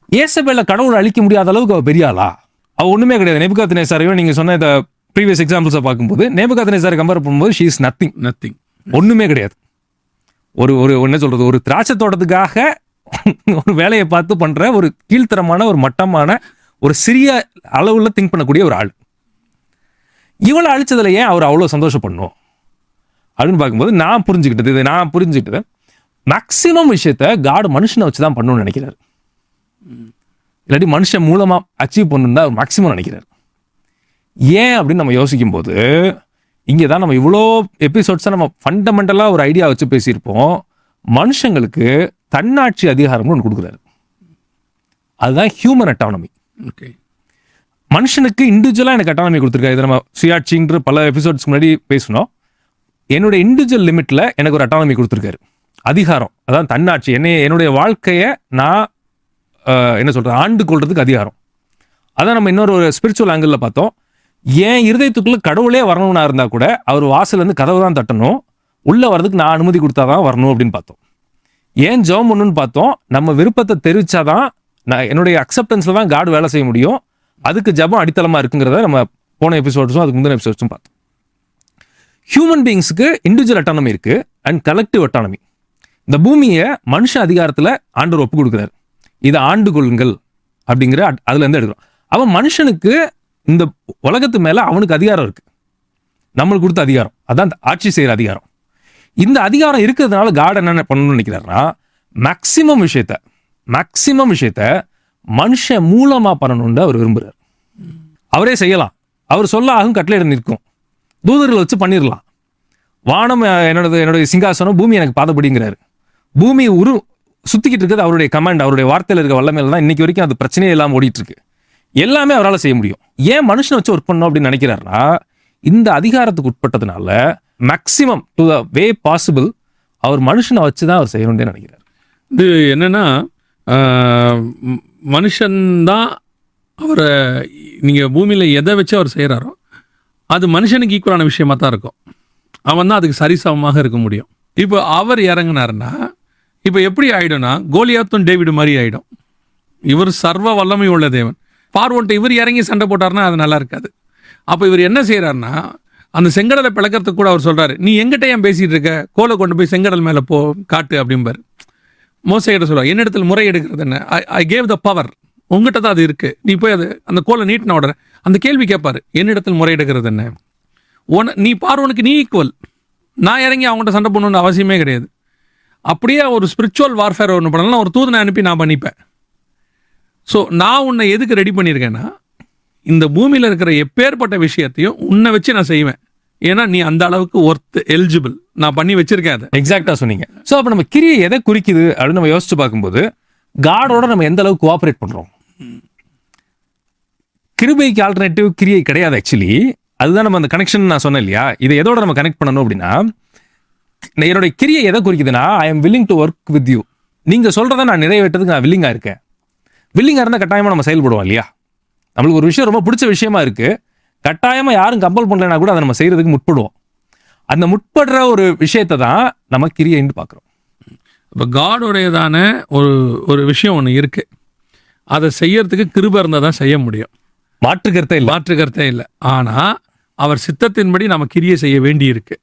ஏசபேலை கடவுளை அழிக்க முடியாத அளவுக்கு அவ பெரிய ஆளா? அவ ஒண்ணுமே கிடையாது. நெபுகாத் நேச்சாரையும் நீங்க சொன்ன இந்த ப்ரீவியஸ் எக்ஸாம்பிள்ஸை பார்க்கும்போது நெபுகாத் நேச்சாரை கம்பேர் பண்ணும்போது ஷீ இஸ் நத்திங், ஒண்ணுமே கிடையாது. ஒரு என்ன சொல்றது, ஒரு திராட்சை தோட்டத்துக்காக ஒரு வேலையை பார்த்து பண்ற ஒரு கீழ்த்தரமான ஒரு மட்டமான ஒரு சிறிய அளவுல திங்க் பண்ணக்கூடிய ஒரு ஆள். இவளை அழிச்சதுல ஏன் அவர் அவ்வளவு சந்தோஷப்படணும் அப்படின்னு பார்க்கும்போது நான் புரிஞ்சுக்கிட்டது மேக்சிமம் விஷயத்த காட் மனுஷனை வச்சுதான் பண்ணணும்னு நினைக்கிறாரு. இல்லாட்டி மனுஷன் மூலமா அச்சீவ் பண்ணணும் தான் மேக்சிமம் நினைக்கிறாரு. ஏன் அப்படின்னு நம்ம யோசிக்கும் போது இங்கதான் நம்ம இவ்வளோ எபிசோட்ஸா நம்ம ஃபண்டமெண்டலா ஒரு ஐடியா வச்சு பேசியிருப்போம். மனுஷங்களுக்கு தன்னாட்சி அதிகாரம்னு ஒன்று கொடுக்குறாரு. அதுதான் ஹியூமன் அட்டானமி. ஓகே, மனுஷனுக்கு இண்டிவிஜுவலா எனக்கு அட்டானமி கொடுத்துருக்காரு. இதை நம்ம சுயாட்சின்ற பல எபிசோட்ஸ்க்கு முன்னாடி பேசணும். என்னுடைய இண்டிவிஜுவல் லிமிட்ல எனக்கு ஒரு அட்டானமி கொடுத்துருக்காரு, அதிகாரம். அதான் தன்னாட்சி. என்னுடைய வாழ்க்கையை நான் என்ன சொல்றது, ஆண்டு கொள்றதுக்கு அதிகாரம். அதான் நம்ம இன்னொரு ஸ்பிரிச்சுவல் ஆங்கிள் பார்த்தோம். ஏன் இருதயத்துக்குள்ள கடவுளே வரணும்னா இருந்தா கூட அவர் வாசல் இருந்து கதவு தான் தட்டணும், உள்ள வர்றதுக்கு நான் அனுமதி கொடுத்தாதான் வரணும் அப்படின்னு பார்த்தோம். ஏன் ஜெபம் பண்ணணும்னு பார்த்தோம், நம்ம விருப்பத்தை தெரிவிச்சாதான் என்னுடைய அக்செப்டன்ஸ்ல தான் காட் வேலை செய்ய முடியும். அதுக்கு ஜெபம் அடித்தளமா இருக்குங்கிறத நம்ம போன எபிசோட்ஸும் அதுக்கு முந்தின எபிசோட்ஸும் பார்த்தோம். ஹியூமன் பீயிங்ஸுக்கு இண்டிவிஜுவல் அட்டானமி இருக்கு அண்ட் கலெக்டிவ் அட்டானமி. இந்த பூமியை மனுஷ அதிகாரத்துல ஆண்டவர் ஒப்பு கொடுக்குறாரு. இதை ஆண்டு கொள்ளுங்கள் அப்படிங்கிற அதுல இருந்து எடுக்கிறோம். அவன் மனுஷனுக்கு இந்த உலகத்து மேல அவனுக்கு அதிகாரம் இருக்கு, நம்மளுக்கு கொடுத்த அதிகாரம். அதான் ஆட்சி செய்யற அதிகாரம். இந்த அதிகாரம் இருக்கிறதுனால காட் என்ன பண்ணணும்னு நினைக்கிறாருன்னா மேக்சிமம் விஷயத்த மனுஷன் மூலமா பண்ணணும்னு அவர் விரும்புறாரு. அவரே செய்யலாம், அவர் சொல்ல ஆகும், கட்டளையிட நிற்கும், தூதர்களை வச்சு பண்ணிடலாம். வானம் என்னுடைய சிங்காசனம், பூமி எனக்கு பாதப்படிங்கிறாரு. பூமி சுத்திக்கிட்டு இருக்கிறது அவருடைய கமாண்ட், அவருடைய வார்த்தையில் இருக்க வல்லமையில தான் இன்னைக்கு வரைக்கும் அது பிரச்சனையே இல்லாமல் ஓடிட்டு இருக்கு. எல்லாமே அவரால் செய்ய முடியும். ஏன் மனுஷனை வச்சு ஒர்க் பண்ணணும் அப்படின்னு நினைக்கிறாருன்னா இந்த அதிகாரத்துக்கு உட்பட்டதுனால maximum to the way possible அவர் மனுஷனை வச்சு தான் அவர் செய்யணும்னு நினைக்கிறார். இது என்னன்னா மனுஷன்தான் அவரை, நீங்கள் பூமியில் எதை வச்சு அவர் செய்கிறாரோ அது மனுஷனுக்கு ஈக்குவலான விஷயமா தான் இருக்கும். அவன் தான் அதுக்கு சரிசமமாக இருக்க முடியும். இப்போ அவர் இறங்கினாருன்னா இப்போ எப்படி ஆகிடும்னா கோலியாத்தும் டேவிடு மாதிரி ஆகிடும். இவர் சர்வ வல்லமை உள்ள தேவன். பார்வோன்ட்டு இவர் இறங்கி சண்டை போட்டார்னா அது நல்லா இருக்காது. அப்போ இவர் என்ன செய்கிறாருன்னா அந்த செங்கடலை பிளக்கிறதுக்கு கூட அவர் சொல்கிறாரு, நீ எங்கிட்ட ஏன் பேசிகிட்டு இருக்க, கோலை கொண்டு போய் செங்கடல் மேலே காட்டு அப்படிம்பார். மோசையிட்ட சொல்லுவார், என்னிடத்தில் முறை எடுக்கிறது என்ன, ஐ கேவ் த பவர், உங்ககிட்ட தான் அது இருக்குது, நீ போய் அது அந்த கோலை நீட்டின உடனே அந்த கேள்வி கேட்பார், என்னிடத்தில் முறை எடுக்கிறது என்ன, நீ பார்வோனுக்கு நீ ஈக்குவல், நான் இறங்கி அவங்கள்ட்ட சண்டை பண்ணணுன்னு அவசியமே கிடையாது. அப்படியே ஒரு ஸ்பிரிச்சுவல் வார்ஃபேர் ஒன்று பண்ணலாம், ஒரு தூதனை அனுப்பி நான் பண்ணிப்பேன். ஸோ நான் உன்னை எதுக்கு ரெடி பண்ணியிருக்கேன்னா இந்த பூமியில் இருக்கிற எப்பேற்பட்ட விஷயத்தையும் உன்னை வச்சு நான் செய்வேன். ஏன்னா நீ அந்த அளவுக்கு ஒர்த் எலிஜிபிள், நான் பண்ணி வச்சிருக்கேன். அதை எக்ஸாக்டா சொன்னீங்க. ஸோ அப்போ நம்ம கிரியை எதை குறிக்குது அப்படின்னு நம்ம யோசிச்சு பார்க்கும்போது காடோட நம்ம எந்த அளவுக்கு கோஆப்ரேட் பண்றோம். கிருபைக்கு ஆல்டர்னேட்டிவ் கிரியை கிடையாது ஆக்சுவலி. அதுதான் நம்ம அந்த கனெக்ஷன் நான் சொன்னேன் இல்லையா, இதை எதோட நம்ம கனெக்ட் பண்ணணும் அப்படின்னா என்னுடைய கிரியை எதை குறிக்குதுன்னா, I am willing to work with you. நீங்க சொல்றதை நான் நிறைவேற்றதுக்கு நான் வில்லிங்கா இருக்கேன். வில்லிங்கா இருந்தால் கட்டாயமா நம்ம செயல்படுவோம் இல்லையா? நம்மளுக்கு ஒரு விஷயம் ரொம்ப பிடிச்ச விஷயமா இருக்கு, கட்டாயமா யாரும் கம்பல் பண்ணலைன்னா கூட அதை நம்ம செய்யறதுக்கு முற்படுவோம். அந்த முற்படுற ஒரு விஷயத்தை தான் நம்ம கிரியைன்னு பார்க்குறோம். இப்போ காடோடையதான ஒரு விஷயம் ஒன்று இருக்கு, அதை செய்யறதுக்கு கிருபை இருந்தால் தான் செய்ய முடியும். மாற்றுக்கருத்தே இல்லை. மாற்றுக்கருத்தே இல்லை. ஆனால் அவர் சித்தத்தின்படி நம்ம கிரியை செய்ய வேண்டி இருக்கு.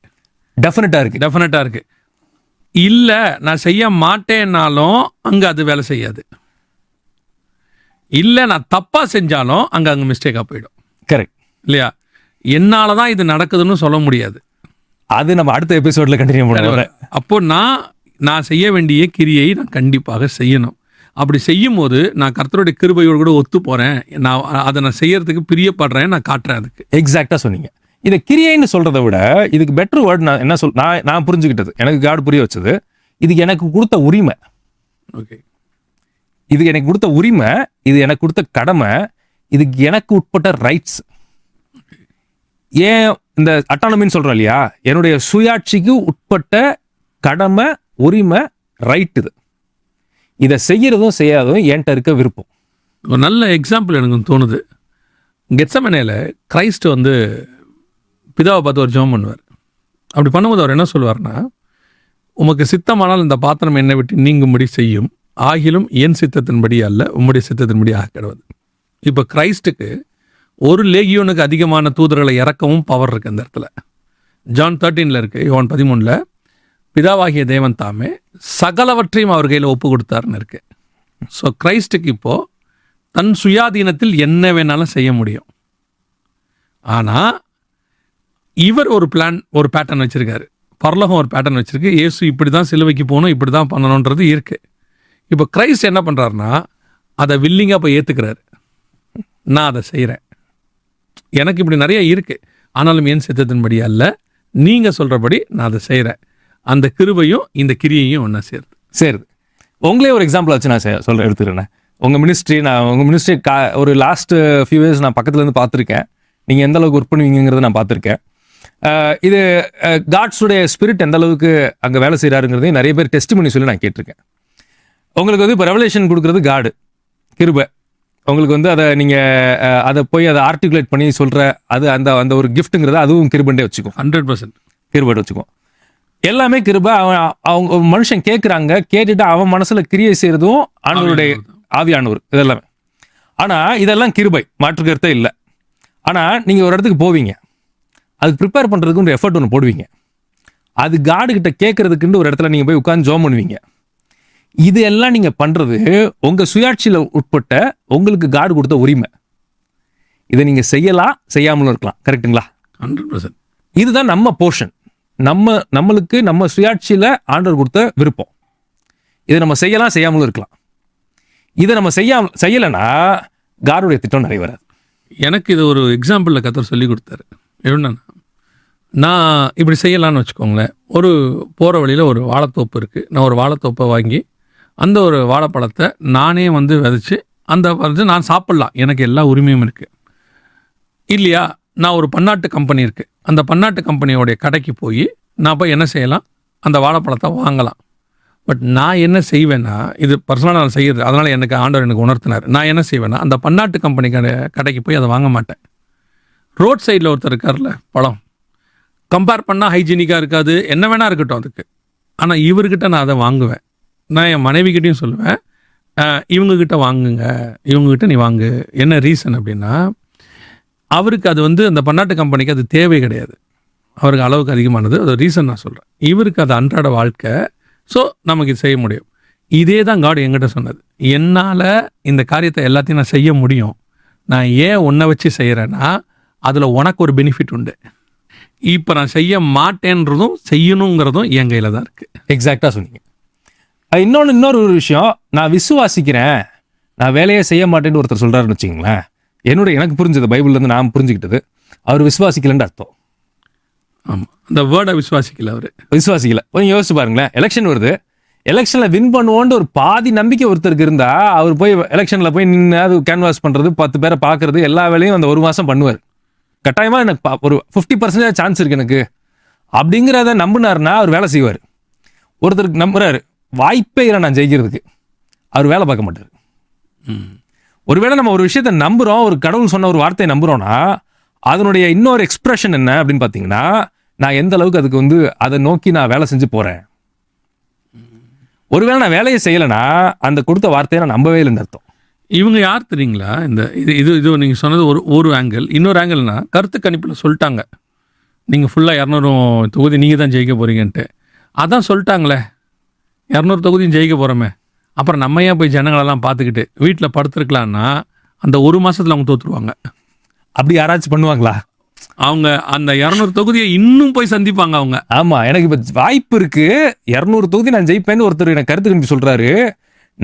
டெஃபினட்டாக இருக்கு. இல்லை நான் செய்ய மாட்டேன்னாலும் அங்கே அது வேலை செய்யாது. இல்லை நான் தப்பாக செஞ்சாலும் அங்கே மிஸ்டேக்காக போயிடும். கரெக்ட் இல்லையா? என்னால தான் இது நடக்குதுன்னு சொல்ல முடியாது. அது நம்ம அடுத்த எபிசோட்ல கண்டினியூ பண்ணுவோம். அப்போ நான் செய்ய வேண்டிய கிரியை நான் கண்டிப்பாக செய்யணும். அப்படி செய்யும் போது நான் கர்த்தருடைய கிருபையோடு கூட ஒத்து போறேன், நான் செய்யறதுக்கு பிரியப்படுறேன், நான் காட்டுறேன். அதுக்கு எக்ஸாக்டா சொன்னீங்க. இதை கிரியைன்னு சொல்றதை விட இதுக்கு பெட்டர் வேர்ட் நான் என்ன நான் புரிஞ்சுக்கிட்டது, எனக்கு காட் புரிய வச்சது, இது எனக்கு கொடுத்த உரிமை. ஓகே, இது எனக்கு கொடுத்த உரிமை, இது எனக்கு கொடுத்த கடமை, இதுக்கு எனக்கு உட்பட்ட ரைட்ஸ். ஏன் இந்த அட்டானமின்னு சொல்றோம் இல்லையா, என்னுடைய சுயாட்சிக்கு உட்பட்ட கடமை, உரிமை, ரைட். இதை செய்யறதும் செய்யாததும் என்கிட்ட இருக்க விருப்பம். ஒரு நல்ல எக்ஸாம்பிள் எனக்கு தோணுது. கெத்செமனேல கிரைஸ்ட் பிதாவை பார்த்து ஒரு ஜெபம் பண்ணுவார். அப்படி பண்ணும்போது அவர் என்ன சொல்லுவார்னா, உமக்கு சித்தமானால் இந்த பாத்திரம் என்னை விட்டு நீங்கும்படி செய்யும், ஆகிலும் என் சித்தத்தின்படி அல்ல உம்முடைய சித்தத்தின்படி ஆகிடுவது. இப்போ கிரைஸ்டுக்கு ஒரு லேகியோனுக்கு அதிகமான தூதர்களை இறக்கவும் பவர் இருக்கு அந்த இடத்துல. ஜான் 13 இருக்கு, யோவான் 13 பிதாவாகிய தேவன் தாமே சகலவற்றையும் அவர் கையில் ஒப்பு கொடுத்தாருன்னு இருக்கு. ஸோ கிரைஸ்டுக்கு இப்போ தன் சுயாதீனத்தில் என்ன வேணாலும் செய்ய முடியும். ஆனால் இவர் ஒரு பேட்டர்ன் வச்சிருக்காரு. பரலோகம் ஒரு பேட்டர்ன் வச்சிருக்கு. இயேசு இப்படி தான் சிலுவைக்கு போகணும், இப்படி தான் பண்ணணுன்றது இருக்கு. இப்போ கிரைஸ்ட் என்ன பண்ணுறாருன்னா, அதை வில்லிங்காக போய் ஏற்றுக்கிறாரு. நான் அதை செய்கிறேன், எனக்கு இப்படி நிறைய இருக்கு, ஆனாலும் என் சித்தத்தின்படி அல்ல, நீங்கள் சொல்கிறபடி நான் அதை செய்கிறேன். அந்த கிருபையும் இந்த கிரியையும் ஒன்றா சேருது. உங்களே ஒரு எக்ஸாம்பிள் வச்சு நான் எடுத்துக்கிறேன். உங்கள் மினிஸ்ட்ரி ஒரு லாஸ்ட் ஃபியூ இயர்ஸ் நான் பக்கத்துலேருந்து பார்த்துருக்கேன். நீங்கள் எந்த அளவுக்கு ஒர்க் பண்ணுவீங்கிறத நான் பார்த்துருக்கேன். இது காட்ஸுடைய ஸ்பிரிட் எந்த அளவுக்கு அங்கே வேலை செய்கிறாருங்கிறதையும் நிறைய பேர் டெஸ்டிமனி சொல்லி நான் கேட்டிருக்கேன். உங்களுக்கு இப்போ ரெவலேஷன் கொடுக்குறது காடு, கிருபை. உங்களுக்கு அதை நீங்கள் அதை போய் அதை ஆர்டிகுலேட் பண்ணி சொல்கிற அந்த ஒரு கிஃப்ட்டுங்கிறத அதுவும் கிருபண்டே வச்சுக்கும். 100% கிருபை வச்சுக்கும். எல்லாமே கிருபை. அவங்க மனுஷன் கேட்குறாங்க, கேட்டுட்டு அவன் மனசுல கிரியை செய்யறதும் ஆண்டவருடைய ஆவியானவர் இதெல்லாமே. ஆனால் இதெல்லாம் கிருபை, மாற்று கருத்தே இல்லை. ஆனால் நீங்கள் ஒரு இடத்துக்கு போவீங்க, அதுக்கு ப்ரிப்பேர் பண்ணுறதுக்கு ஒரு எஃபர்ட் ஒன்று போடுவீங்க. அது காடு கிட்ட கேட்கறதுக்குன்னு ஒரு இடத்துல நீங்கள் போய் உட்காந்து ஜோம் பண்ணுவீங்க. இது எல்லாம் நீங்கள் பண்ணுறது உங்கள் சுயாட்சியில் உட்பட்ட உங்களுக்கு காடு கொடுத்த உரிமை. இதை நீங்கள் செய்யலாம், செய்யாமலும் இருக்கலாம். கரெக்டுங்களா? 100%. இதுதான் நம்ம போர்ஷன். நம்மளுக்கு நம்ம சுயாட்சியில் ஆண்டவர் கொடுத்த விருப்பம். இதை நம்ம செய்யலாம், செய்யாமலும் இருக்கலாம். இதை நம்ம செய்யலைன்னா காடுடைய திட்டம் நிறைவேறாது. எனக்கு இது ஒரு எக்ஸாம்பிளில் கர்த்தர் சொல்லி கொடுத்தாரு. எப்படின்னா, நான் இப்படி செய்யலான்னு வச்சுக்கோங்களேன். போகிற வழியில் ஒரு வாழைத்தோப்பு இருக்குது. நான் ஒரு வாழைத்தோப்பை வாங்கி அந்த ஒரு வாழைப்பழத்தை நானே விதைச்சி நான் சாப்பிட்லாம், எனக்கு எல்லா உரிமையும் இருக்குது இல்லையா? நான் ஒரு பன்னாட்டு கம்பெனி இருக்குது, அந்த பன்னாட்டு கம்பெனியோடைய கடைக்கு போய் நான் போய் என்ன செய்யலாம், அந்த வாழைப்பழத்தை வாங்கலாம். பட் நான் என்ன செய்வேன்னா, இது பர்சனலாக நான் செய்கிறது, அதனால் ஆண்டவர் எனக்கு உணர்த்தினார். நான் என்ன செய்வேன்னா, அந்த பன்னாட்டு கம்பெனி கடைக்கு போய் அதை வாங்க மாட்டேன். ரோட் சைடில் ஒருத்தர் இருக்கார்ல, பழம் கம்பேர் பண்ணால் ஹைஜீனிக்காக இருக்காது, என்ன வேணா இருக்கட்டும் அதுக்கு. ஆனால் இவர்கிட்ட நான் அதை வாங்குவேன். நான் என் மனைவிக்கிட்டையும் சொல்லுவேன், இவங்ககிட்ட வாங்குங்க, இவங்ககிட்ட நீ வாங்கு. என்ன ரீசன் அப்படின்னா, அவருக்கு அது அந்த பன்னாட்டு கம்பெனிக்கு அது தேவை கிடையாது, அவருக்கு அளவுக்கு அதிகமானது. அது ரீசன் நான் சொல்கிறேன். இவருக்கு அது அன்றாட வாழ்க்கை. ஸோ நமக்கு இது செய்ய முடியும். இதே தான் காட் என்கிட்ட சொன்னது. என்னால் இந்த காரியத்தை எல்லாத்தையும் நான் செய்ய முடியும். நான் ஏன் உன்னை வச்சு செய்கிறேன்னா, அதில் உனக்கு ஒரு பெனிஃபிட் உண்டு. இப்போ நான் செய்ய மாட்டேன்றதும் செய்யணுங்கிறதும் என் கையில் தான் இருக்குது. எக்ஸாக்டாக சொன்னீங்க. இன்னொரு விஷயம், நான் விசுவாசிக்கிறேன், நான் வேலையை செய்ய மாட்டேன்னு ஒருத்தர் சொல்கிறாருன்னு வச்சுங்களேன். எனக்கு புரிஞ்சது, பைபிள்லேருந்து நான் புரிஞ்சுக்கிட்டது, அவர் விசுவாசிக்கலன்னு அர்த்தம். ஆமாம், அந்த வேர்டை விசுவாசிக்கல. அவர் விசுவாசிக்கல. கொஞ்சம் யோசிச்சு பாருங்களேன். எலெக்ஷன் வருது, எலெக்ஷனில் வின் பண்ணுவோன்ற ஒரு பாதி நம்பிக்கை ஒருத்தருக்கு இருந்தால், அவர் போய் எலெக்ஷனில் போய் நின்று அது கேன்வாஸ் பண்ணுறது, 10 பேரை பார்க்குறது, எல்லா வேலையும் அந்த ஒரு மாதம் பண்ணுவார். கட்டாயமாக எனக்கு ஒரு 50% சான்ஸ் இருக்குது எனக்கு அப்படிங்கிறத நம்பினாருன்னா அவர் வேலை செய்வார். ஒருத்தருக்கு நம்புறாரு, வாய்ப்பே இல்லை நான் ஜெயிக்கிறதுக்கு, அவர் வேலை பார்க்க மாட்டார். ஒருவேளை நம்ம ஒரு விஷயத்தை நம்புகிறோம், ஒரு கடவுள் சொன்ன ஒரு வார்த்தையை நம்புகிறோன்னா அதனுடைய இன்னொரு எக்ஸ்பிரஷன் என்ன அப்படின்னு பார்த்தீங்கன்னா, நான் எந்த அளவுக்கு அதுக்கு வந்து அதை நோக்கி நான் வேலை செஞ்சு போகிறேன். ஒருவேளை நான் வேலையை செய்யலைன்னா அந்த கொடுத்த வார்த்தையை நான் நம்பவே இல்லைன்னு அர்த்தம். இவங்க யார் தெரியுங்களா? இந்த இது நீங்கள் சொன்னது ஒரு ஆங்கிள். இன்னொரு ஆங்கிள்னா கருத்து கணிப்பில் சொல்லிட்டாங்க நீங்கள் ஃபுல்லாக 200 தொகுதி நீங்கள் தான் ஜெயிக்க போகிறீங்கன்ட்டு. அதான் சொல்லிட்டாங்களே 200 தொகுதியும் ஜெயிக்க போகிறோமே, அப்புறம் நம்ம ஏன் போய் ஜனங்களெல்லாம் பார்த்துக்கிட்டு வீட்டில் படுத்துருக்கலான்னா அந்த ஒரு மாதத்தில் அவங்க தோற்றுருவாங்க. அப்படி யாராச்சும் பண்ணுவாங்களா? அவங்க அந்த 200 தொகுதியை இன்னும் போய் சந்திப்பாங்க அவங்க. ஆமாம், எனக்கு இப்போ வாய்ப்பு இருக்குது, 200 தொகுதி நான் ஜெயிப்பேன்னு ஒருத்தர் எனக்கு கருத்து கணிப்பு சொல்கிறாரு,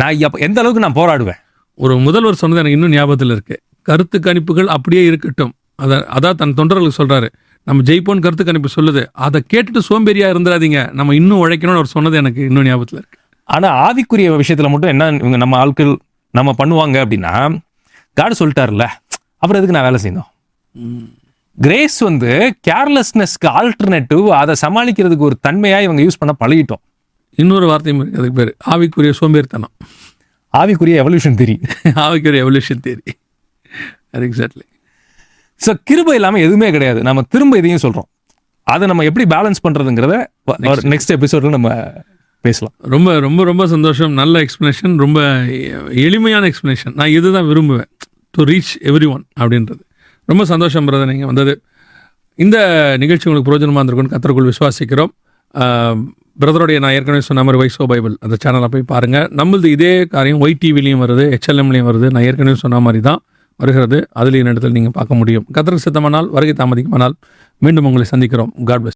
நான் எந்த அளவுக்கு நான் போராடுவேன். ஒரு முதல்வர் சொன்னது எனக்கு இன்னும் ஞாபகத்தில் இருக்குது. கருத்து கணிப்புகள் அப்படியே இருக்கட்டும், அதான் தன் தொண்டர்களுக்கு சொல்கிறாரு, நம்ம ஜெயிப்போன்னு கருத்து கணிப்பு சொல்லுது, அதை கேட்டுட்டு சோம்பேறியாக இருந்துடாதீங்க, நம்ம இன்னும் உழைக்கணும்னு அவர் சொன்னது எனக்கு இன்னும் ஞாபகத்தில் இருக்குது. ஆனால் ஆவிக்குரிய விஷயத்தில் மட்டும் என்ன இவங்க நம்ம ஆட்கள் நம்ம பண்ணுவாங்க அப்படின்னா, காடு சொல்லிட்டார்ல அப்புறம் எதுக்கு நான் வேலை செய்யணும். கிரேஸ் வந்து கேர்லெஸ்னஸ்க்கு ஆல்டர்னேட்டிவ், அதை சமாளிக்கிறதுக்கு ஒரு தன்மையாக இவங்க யூஸ் பண்ண பழகிட்டோம். இன்னொரு வார்த்தையும் இருக்குது, அதுக்கு பேர் ஆவிக்குரிய சோம்பேறித்தனம். ஆவிக்குரிய எவல்யூஷன் தியரி. ஆவிக்குரிய எவல்யூஷன் தியரி. அது எக்ஸாக்ட்லி. ஸோ கிருபை இல்லாமல் எதுவுமே கிடையாது. நம்ம திரும்ப இதையும் சொல்கிறோம், அதை நம்ம எப்படி பேலன்ஸ் பண்ணுறதுங்கிறத நெக்ஸ்ட் எபிசோடில் நம்ம பேசலாம். ரொம்ப ரொம்ப ரொம்ப சந்தோஷம். நல்ல எக்ஸ்ப்ளனேஷன், ரொம்ப எளிமையான எக்ஸ்ப்ளனேஷன். நான் இதுதான் விரும்புவேன், டு ரீச் எவ்ரி ஒன் அப்படின்றது. ரொம்ப சந்தோஷம் பிரதர் நீங்கள் வந்தது. இந்த நிகழ்ச்சி உங்களுக்கு பிரோஜனமாக இருந்திருக்குன்னு கர்த்தருக்குள் விசுவாசிக்கிறோம். பிரதருடைய நான் ஏற்கனவே சொன்ன மாதிரி வைசோ பைபிள் அந்த சேனலை போய் பாருங்கள். நம்மளது இதே காரியம் YTVலையும் வருது, HLMலையும் வருது. நான் ஏற்கனவே சொன்ன மாதிரி தான் வருகிறது. அதுலேயும் இடத்துல நீங்கள் பார்க்க முடியும். கர்த்தருக்கு சித்தமானால், வருகை தாமதிக்குமானால் மீண்டும் உங்களை சந்திக்கிறோம். God plus.